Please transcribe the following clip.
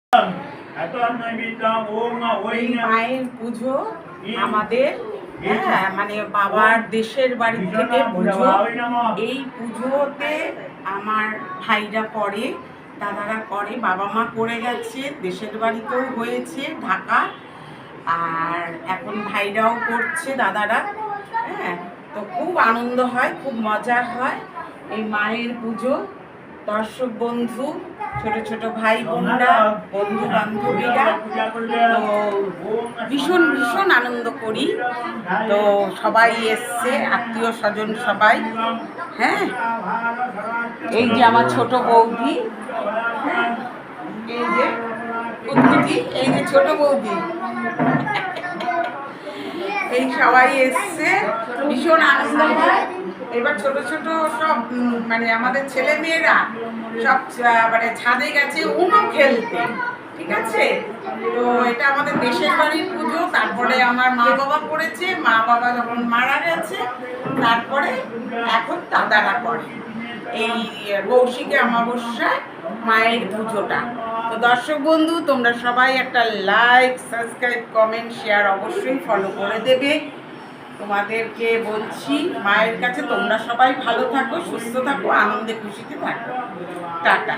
এই মায়ের পুজো আমাদের মানে বাবার দেশের বাড়ি থেকে পুজো। এই পুজোতে আমার ভাইরা করে, দাদারা করে, বাবা মা করে গেছে, দেশের বাড়িতেও হয়েছে ঢাকা, আর এখন ভাইরাও করছে, দাদারা। তো খুব আনন্দ হয়, খুব মজা হয় এই মায়ের পুজো। দর্শক বন্ধু, ছোট ছোট ভাই বোনরা, বন্ধু বান্ধবীরা, তো ভীষণ ভীষণ আনন্দ করি। তো সবাই এসছে, আত্মীয় স্বজন সবাই। এই যে আমার ছোট বৌদি, এই যে কুতকুতি, এই যে ছোট বৌদি, এই সবাই এসছে, ভীষণ আনন্দ হয়। এবার ছোট ছোট সব মানে আমাদের ছেলে মেয়েরা সব মানে ছাদে গেছে উনো খেলতে, ঠিক আছে। তো এটা আমাদের দেশের বাড়ির পুজো। তারপরে আমার মা বাবা করেছে, মা বাবা যখন মারা গেছে তারপরে এখন দাদারা করে এই কৌশিকী অমাবস্যায় মায়ের পুজোটা। তো দর্শক বন্ধু, তোমরা সবাই একটা লাইক, সাবস্ক্রাইব, কমেন্ট, শেয়ার অবশ্যই ফলো করে দেবে। তোমাদেরকে বলছি, মায়ের কাছে তোমরা সবাই ভালো থাকো, সুস্থ থাকো, আনন্দে খুশিতে থাকো। টাটা।